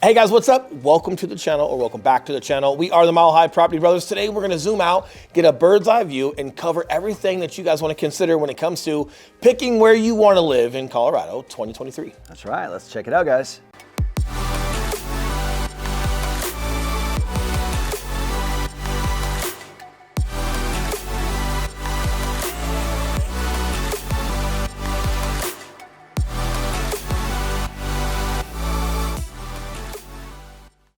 Hey guys, what's up? Welcome to the channel, or welcome back to the channel. We are the Mile High Property Brothers. Today we're gonna zoom out, get a bird's eye view, and cover everything that you guys wanna consider when it comes to picking where you wanna live in Colorado 2023. That's right, let's check it out, guys.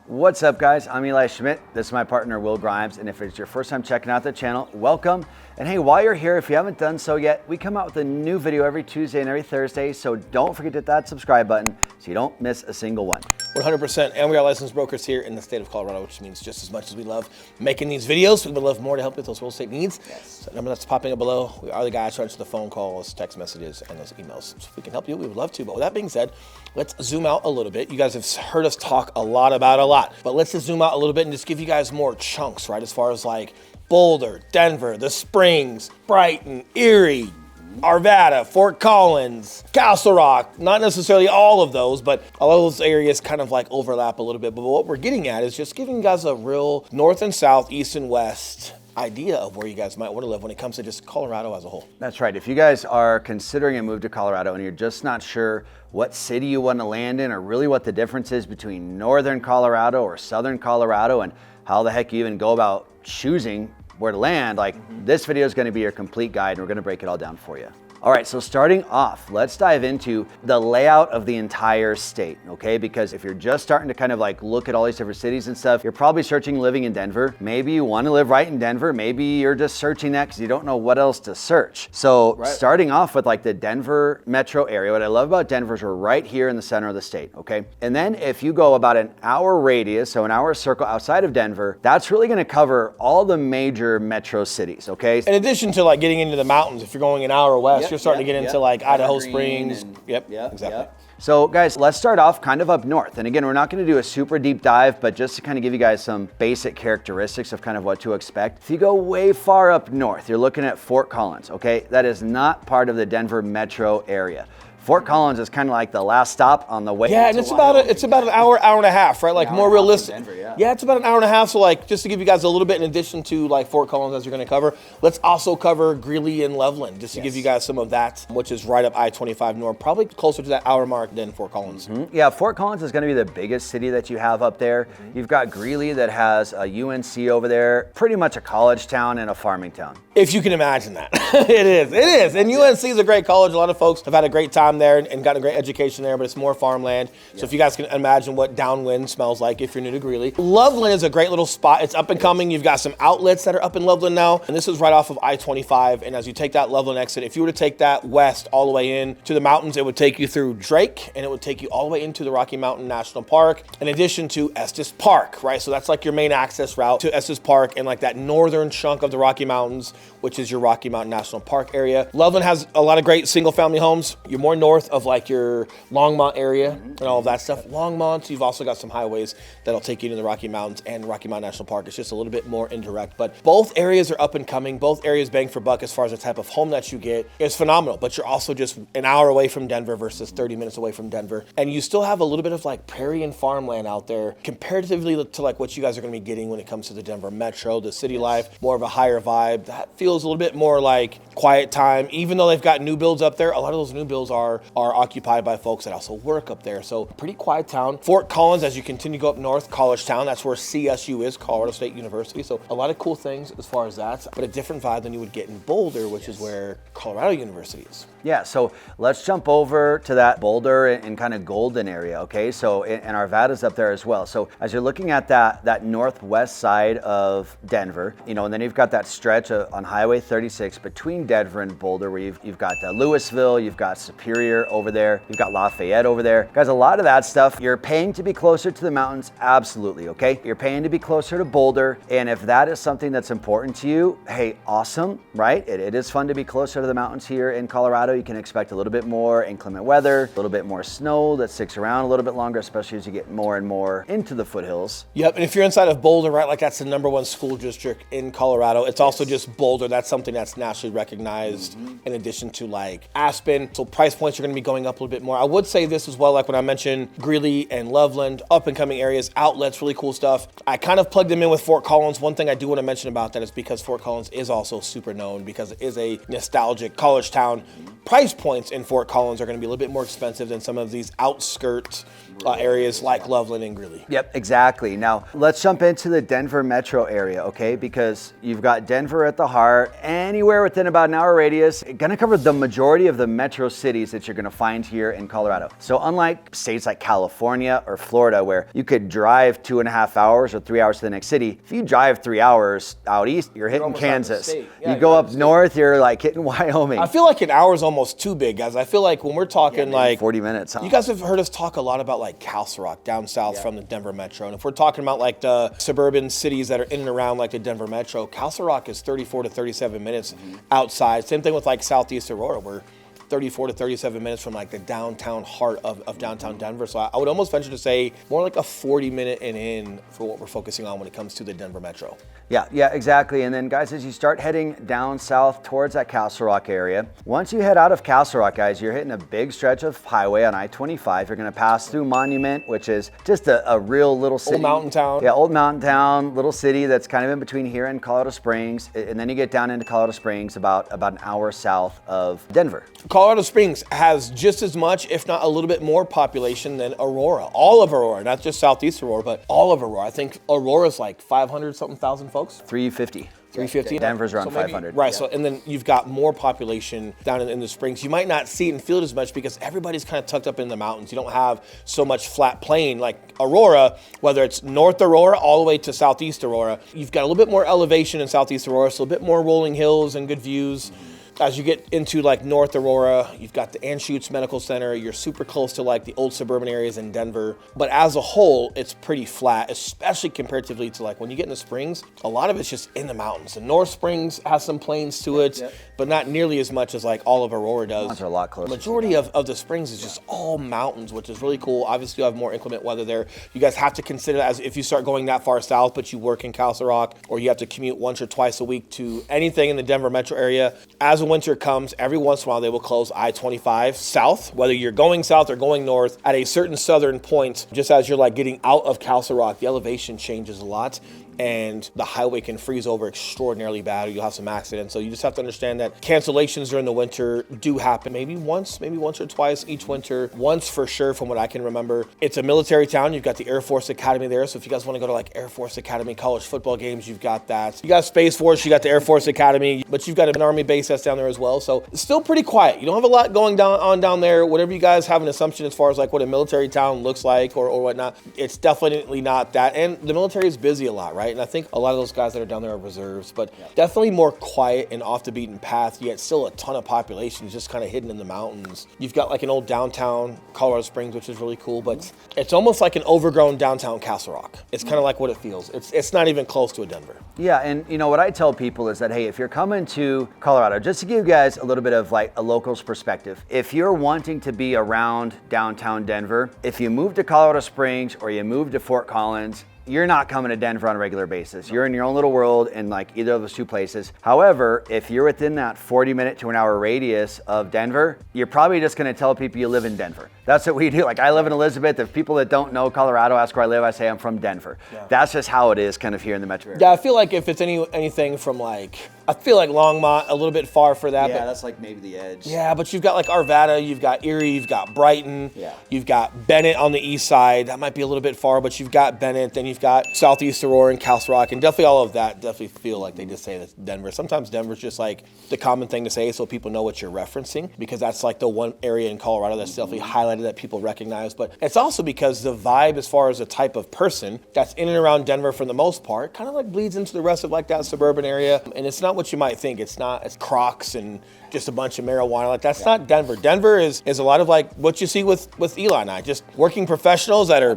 What's up, guys? I'm Eli Schmidt. This is my partner, Will Grimes. And if it's your first time checking out the channel, welcome. And hey, while you're here, if you haven't done so yet, we come out with a new video every Tuesday and every Thursday. So don't forget to hit that subscribe button so you don't miss a single one. 100%. And we are licensed brokers here in the state of Colorado, which means just as much as we love making these videos, we would love more to help you with those real estate needs. Yes. So the number that's popping up below, we are the guys who answer the phone calls, text messages, and those emails. So if we can help you, we would love to. But with that being said, let's zoom out a little bit. You guys have heard us talk a lot about a lot, but let's just zoom out a little bit and just give you guys more chunks, right? As far as like Boulder, Denver, the Springs, Brighton, Erie, Arvada, Fort Collins, Castle Rock, not necessarily all of those, but a lot of those areas kind of like overlap a little bit. But what we're getting at is just giving you guys a real north and south, east and west idea of where you guys might want to live when it comes to just Colorado as a whole. That's right. If you guys are considering a move to Colorado and you're just not sure what city you want to land in, or really what the difference is between northern Colorado or southern Colorado, and how the heck you even go about choosing where to land, like this video is going to be your complete guide, and we're going to break it all down for you. All right, so starting off, let's dive into the layout of the entire state, okay? Because if you're just starting to kind of like look at all these different cities and stuff, you're probably searching living in Denver. Maybe you want to live right in Denver. Maybe you're just searching that because you don't know what else to search. So starting off with like the Denver metro area, what I love about Denver is we're right here in the center of the state, okay? And then if you go about an hour radius, so an hour circle outside of Denver, that's really going to cover all the major metro cities, okay? In addition to like getting into the mountains, if you're going an hour west, you're starting to get into like Idaho Springs. Exactly. So guys, let's start off kind of up north. And again, we're not going to do a super deep dive, but just to kind of give you guys some basic characteristics of kind of what to expect. If you go way far up north, you're looking at Fort Collins, okay? That is not part of the Denver metro area. Fort Collins is kind of like the last stop on the way. Yeah, and it's about an hour and a half, right? Like more realistic. Denver, yeah, it's about an hour and a half. So like, just to give you guys a little bit in addition to like Fort Collins, as you're going to cover, let's also cover Greeley and Loveland, just to give you guys some of that, which is right up I-25 north, probably closer to that hour mark than Fort Collins. Yeah, Fort Collins is going to be the biggest city that you have up there. You've got Greeley that has a UNC over there, pretty much a college town and a farming town. If you can imagine that. It is. And UNC is a great college. A lot of folks have had a great time there and gotten a great education there, but it's more farmland. So if you guys can imagine what downwind smells like if you're new to Greeley. Loveland is a great little spot. It's up and coming. You've got some outlets that are up in Loveland now. And this is right off of I-25. And as you take that Loveland exit, if you were to take that west all the way in to the mountains, it would take you through Drake, and it would take you all the way into the Rocky Mountain National Park, in addition to Estes Park, right? So that's like your main access route to Estes Park and like that northern chunk of the Rocky Mountains, which is your Rocky Mountain National Park area. Loveland has a lot of great single family homes. You're more north of like your Longmont area and all of that stuff. Longmont, you've also got some highways that'll take you to the Rocky Mountains and Rocky Mountain National Park. It's just a little bit more indirect, but both areas are up and coming. Both areas bang for buck as far as the type of home that you get. It's phenomenal, but you're also just an hour away from Denver versus 30 minutes away from Denver. And you still have a little bit of like prairie and farmland out there comparatively to like what you guys are gonna be getting when it comes to the Denver metro, the city life, more of a higher vibe. That feels a little bit more like quiet time. Even though they've got new builds up there, a lot of those new builds are occupied by folks that also work up there. So pretty quiet town. Fort Collins, as you continue to go up north, college town, that's where CSU is, Colorado State University. So a lot of cool things as far as that, but a different vibe than you would get in Boulder, which is where Colorado University is. Yeah, so let's jump over to that Boulder and kind of Golden area, okay? So, and Arvada's up there as well. So as you're looking at that northwest side of Denver, you know, and then you've got that stretch on Highway 36 between Denver and Boulder, where you've got Louisville, you've got Superior over there, you've got Lafayette over there. Guys, a lot of that stuff, you're paying to be closer to the mountains, absolutely, okay? You're paying to be closer to Boulder, and if that is something that's important to you, hey, awesome, right? It is fun to be closer to the mountains here in Colorado. You can expect a little bit more inclement weather, a little bit more snow that sticks around a little bit longer, especially as you get more and more into the foothills. Yep, and if you're inside of Boulder, right, like that's the #1 school district in Colorado. It's also just Boulder Boulder, that's something that's nationally recognized in addition to like Aspen. So price points are going to be going up a little bit more. I would say this as well, like when I mentioned Greeley and Loveland, up and coming areas, outlets, really cool stuff. I kind of plugged them in with Fort Collins. One thing I do want to mention about that is because Fort Collins is also super known because it is a nostalgic college town. Price points in Fort Collins are going to be a little bit more expensive than some of these outskirts areas like Loveland and Greeley. Yep, exactly. Now, let's jump into the Denver metro area, okay? Because you've got Denver at the heart, anywhere within about an hour radius, going to cover the majority of the metro cities that you're going to find here in Colorado. So unlike states like California or Florida, where you could drive 2.5 hours or 3 hours to the next city, if you drive 3 hours out east, you're hitting Kansas. Yeah, you go up north, you're like hitting Wyoming. I feel like an hour is almost too big, guys. I feel like when we're talking like 40 minutes, huh? You guys have heard us talk a lot about like Castle Rock down south from the Denver metro. And if we're talking about like the suburban cities that are in and around like the Denver metro, Castle Rock is 34 to 37 minutes outside. Same thing with like Southeast Aurora. We're 34 to 37 minutes from like the downtown heart of downtown Denver. So I would almost venture to say more like a 40-minute in for what we're focusing on when it comes to the Denver metro. Yeah, exactly. And then guys, as you start heading down south towards that Castle Rock area, once you head out of Castle Rock, guys, you're hitting a big stretch of highway on I-25. You're going to pass through Monument, which is just a real little city. Old mountain town. Yeah, old mountain town, little city that's kind of in between here and Colorado Springs. And then you get down into Colorado Springs about an hour south of Denver. Colorado Springs has just as much, if not a little bit more population than Aurora. All of Aurora, not just Southeast Aurora, but all of Aurora. I think Aurora's like 500-something thousand folks. 350. 350. Denver's around so maybe, 500. Right. Yeah. So and then you've got more population down in the Springs. You might not see it and feel it as much because everybody's kind of tucked up in the mountains. You don't have so much flat plain like Aurora, whether it's North Aurora all the way to Southeast Aurora. You've got a little bit more elevation in Southeast Aurora, so a bit more rolling hills and good views. As you get into like North Aurora, you've got the Anschutz Medical Center. You're super close to like the old suburban areas in Denver. But as a whole, it's pretty flat, especially comparatively to like when you get in the Springs, a lot of it's just in the mountains. The North Springs has some plains to it, but not nearly as much as like all of Aurora does. Mountains are a lot closer. The majority of the Springs is just all mountains, which is really cool. Obviously, you have more inclement weather there. You guys have to consider that as if you start going that far south, but you work in Castle Rock, or you have to commute once or twice a week to anything in the Denver metro area. As the winter comes, every once in a while they will close I-25 south, whether you're going south or going north at a certain southern point. Just as you're like getting out of Castle Rock, the elevation changes a lot and the highway can freeze over extraordinarily bad, or you'll have some accidents. So you just have to understand that cancellations during the winter do happen, maybe once or twice each winter. Once for sure, from what I can remember. It's a military town. You've got the Air Force Academy there. So if you guys want to go to like Air Force Academy college football games, you've got that. You got Space Force, you got the Air Force Academy, but you've got an Army base that's down there as well. So it's still pretty quiet. You don't have a lot going down there. Whatever you guys have an assumption as far as like what a military town looks like or whatnot, it's definitely not that. And the military is busy a lot, right? And I think a lot of those guys that are down there are reserves, but definitely more quiet and off the beaten path, yet still a ton of population just kind of hidden in the mountains. You've got like an old downtown Colorado Springs, which is really cool, but it's almost like an overgrown downtown Castle Rock. It's kind of like what it feels. It's not even close to a Denver. Yeah, and you know what I tell people is that, hey, if you're coming to Colorado, just to give you guys a little bit of like a local's perspective, if you're wanting to be around downtown Denver, if you move to Colorado Springs or you move to Fort Collins, you're not coming to Denver on a regular basis. You're in your own little world in like either of those two places. However, if you're within that 40-minute to an hour radius of Denver, you're probably just gonna tell people you live in Denver. That's what we do. Like I live in Elizabeth. If people that don't know Colorado ask where I live, I say I'm from Denver. Yeah. That's just how it is kind of here in the metro area. Yeah, I feel like if it's anything from like, I feel like Longmont, a little bit far for that. Yeah, but that's like maybe the edge. Yeah, but you've got like Arvada, you've got Erie, you've got Brighton, you've got Bennett on the east side. That might be a little bit far, but you've got Bennett, then you've got Southeast Aurora and Castle Rock, and definitely all of that definitely feel like they just say that's Denver. Sometimes Denver's just like the common thing to say so people know what you're referencing, because that's like the one area in Colorado that's definitely highlighted that people recognize. But it's also because the vibe as far as the type of person that's in and around Denver for the most part kind of like bleeds into the rest of like that suburban area, and it's not what you might think. It's Crocs and just a bunch of marijuana. Like that's not Denver. Denver is a lot of like what you see with Eli and I, just working professionals that are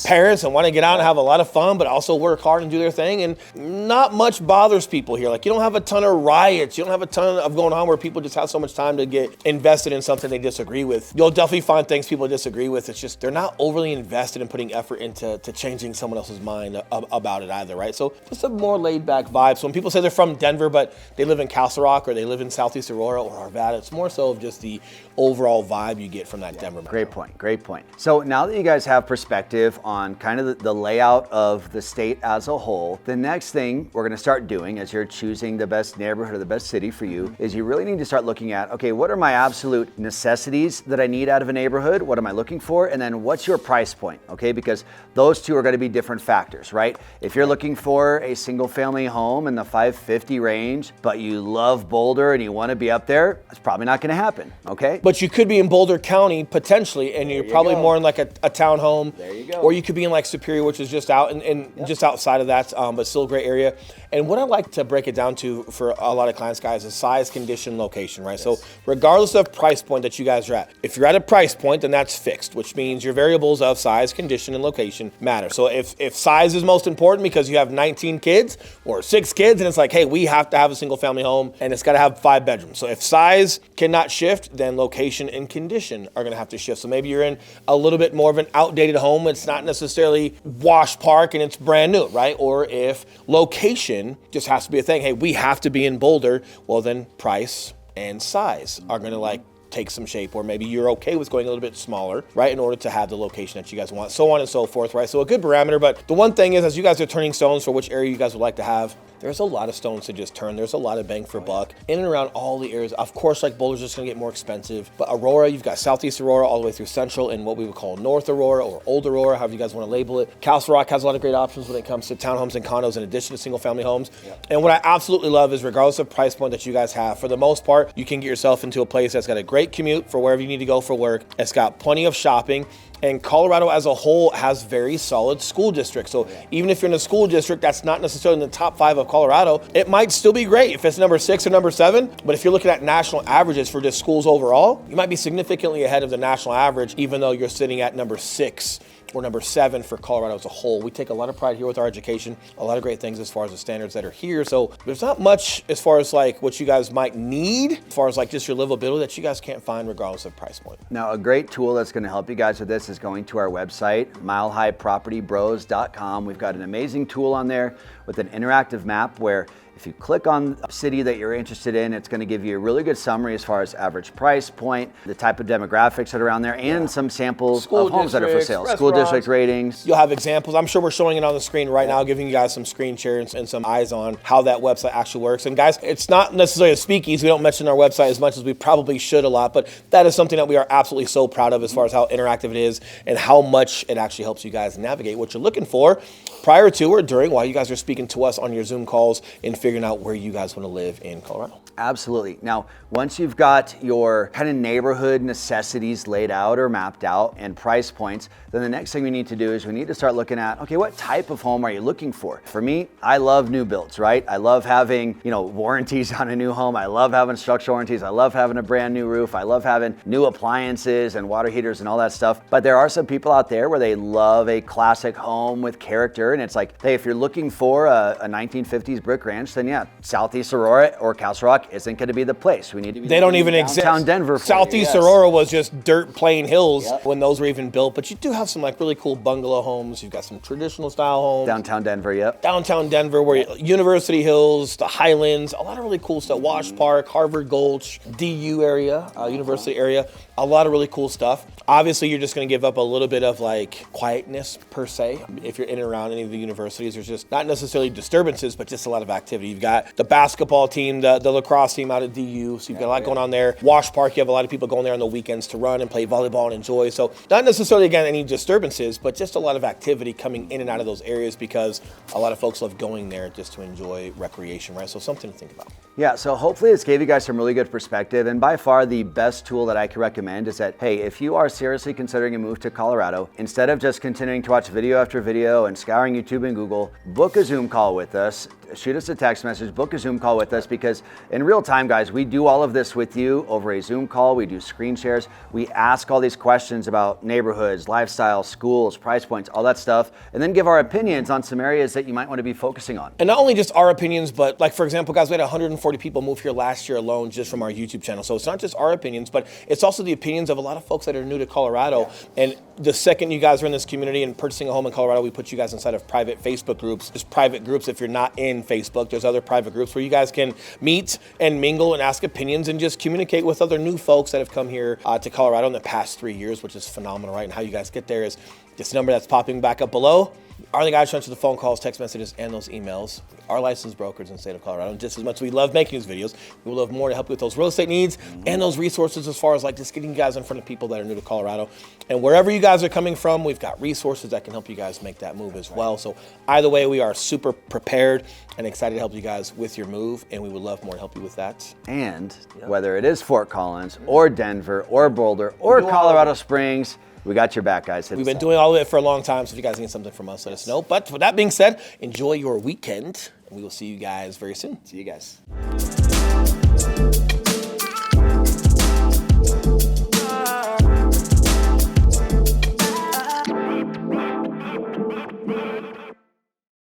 parents and want to get out and have a lot of fun, but also work hard and do their thing. And not much bothers people here. Like you don't have a ton of riots. You don't have a ton of going on where people just have so much time to get invested in something they disagree with. You'll definitely find things people disagree with. It's just they're not overly invested in putting effort into changing someone else's mind about it either, right? So just a more laid back vibe. So when people say they're from Denver, but they live in Castle Rock or they live in Southeast Aurora or Arvada, it's more so of just the overall vibe you get from that Denver metro. Great point, great point. So now that you guys have perspective on kind of the layout of the state as a whole, the next thing we're gonna start doing as you're choosing the best neighborhood or the best city for you is you really need to start looking at, okay, what are my absolute necessities that I need out of a neighborhood? What am I looking for? And then what's your price point, okay? Because those two are gonna be different factors, right? If you're looking for a single family home in the 550 range, but you love Boulder and you wanna be up there, it's probably not gonna happen, okay? But you could be in Boulder County potentially, and you're probably more in like a townhome. There you go. Or you could be in like Superior, which is just out and just outside of that, but still a great area. And what I like to break it down to for a lot of clients, guys, is size, condition, location, right? Yes. So regardless of price point that you guys are at, if you're at a price point, then that's fixed, which means your variables of size, condition, and location matter. So if size is most important because you have 19 kids or 6 kids, and it's like, hey, we have to have a single family home and it's got to have 5 bedrooms. So if size cannot shift, then location and condition are going to have to shift. So maybe you're in a little bit more of an outdated home. It's not necessarily Wash Park and it's brand new, right? Or if location just has to be a thing. Hey, we have to be in Boulder. Well, then price and size are going to like take some shape, or maybe you're okay with going a little bit smaller, right, in order to have the location that you guys want, so on and so forth, right? So a good parameter. But the one thing is, as you guys are turning stones for which area you guys would like to have, there's a lot of stones to just turn. There's a lot of bang for buck in and around all the areas. Of course, like Boulder's just gonna get more expensive, but Aurora, you've got Southeast Aurora all the way through Central and what we would call North Aurora or Old Aurora, however you guys wanna label it. Castle Rock has a lot of great options when it comes to townhomes and condos in addition to single family homes. And what I absolutely love is regardless of price point that you guys have, for the most part, you can get yourself into a place that's got a great commute for wherever you need to go for work. It's got plenty of shopping. And Colorado as a whole has very solid school districts. So even if you're in a school district that's not necessarily in the top 5 of Colorado, it might still be great if it's number 6 or number 7. But if you're looking at national averages for just schools overall, you might be significantly ahead of the national average, even though you're sitting at number 6 or number 7 for Colorado as a whole. We take a lot of pride here with our education, a lot of great things as far as the standards that are here. So there's not much as far as like what you guys might need, as far as like just your livability, that you guys can't find regardless of price point. Now, a great tool that's going to help you guys with this is going to our website, milehighpropertybros.com. We've got an amazing tool on there with an interactive map where if you click on a city that you're interested in, it's going to give you a really good summary as far as average price point, the type of demographics that are around there, and some samples of homes that are for sale. School district ratings. You'll have examples. I'm sure we're showing it on the screen right now, giving you guys some screen shares and some eyes on how that website actually works. And guys, it's not necessarily a speakeasy. We don't mention our website as much as we probably should a lot, but that is something that we are absolutely so proud of as far as how interactive it is and how much it actually helps you guys navigate what you're looking for prior to or during while you guys are speaking to us on your Zoom calls and figuring out where you guys want to live in Colorado. Absolutely. Now, once you've got your kind of neighborhood necessities laid out or mapped out and price points, then the next thing we need to do is we need to start looking at, okay, what type of home are you looking for? For me, I love new builds, right? I love having, warranties on a new home. I love having structural warranties. I love having a brand new roof. I love having new appliances and water heaters and all that stuff. But there are some people out there where they love a classic home with character. And it's like, hey, if you're looking for a 1950s brick ranch, then yeah, Southeast Aurora or Castle Rock isn't going to be the place. We need to be. They don't even exist. Downtown Denver. Southeast Aurora was just dirt plain hills when those were even built. But you do have some like really cool bungalow homes. You've got some traditional style homes. Downtown Denver, yep. Downtown Denver, where University Hills, the Highlands, a lot of really cool stuff. Wash Park, Harvard Gulch, DU area, University area. A lot of really cool stuff. Obviously, you're just going to give up a little bit of like quietness per se. If you're in and around any of the universities, there's just not necessarily disturbances, but just a lot of activity. You've got the basketball team, the lacrosse team out at DU, so you've got a lot going on there. Wash Park, you have a lot of people going there on the weekends to run and play volleyball and enjoy. So not necessarily, again, any disturbances, but just a lot of activity coming in and out of those areas because a lot of folks love going there just to enjoy recreation, right? So something to think about. Yeah, so hopefully this gave you guys some really good perspective. And by far the best tool that I can recommend is that, hey, if you are seriously considering a move to Colorado, instead of just continuing to watch video after video and scouring YouTube and Google, book a Zoom call with us. shoot us a text message, book a Zoom call with us, because in real time, guys, we do all of this with you over a Zoom call. We do screen shares. We ask all these questions about neighborhoods, lifestyle, schools, price points, all that stuff, and then give our opinions on some areas that you might want to be focusing on. And not only just our opinions, but like, for example, guys, we had 140 people move here last year alone just from our YouTube channel. So it's not just our opinions, but it's also the opinions of a lot of folks that are new to Colorado. And the second you guys are in this community and purchasing a home in Colorado, we put you guys inside of private Facebook groups. There's private groups if you're not in Facebook. There's other private groups where you guys can meet and mingle and ask opinions and just communicate with other new folks that have come here to Colorado in the past 3 years, which is phenomenal, right? And how you guys get there is this number that's popping back up below. Are the guys to answer the phone calls, text messages, and those emails. Our licensed brokers in the state of Colorado. And just as much as we love making these videos, we would love more to help you with those real estate needs and those resources as far as like just getting you guys in front of people that are new to Colorado. And wherever you guys are coming from, we've got resources that can help you guys make that move as well. So either way, we are super prepared and excited to help you guys with your move, and we would love more to help you with that. And whether it is Fort Collins or Denver or Boulder or Colorado Springs, we got your back, guys. We've been doing all of it for a long time, so if you guys need something from us, let us know. But with that being said, enjoy your weekend, and we will see you guys very soon. See you guys.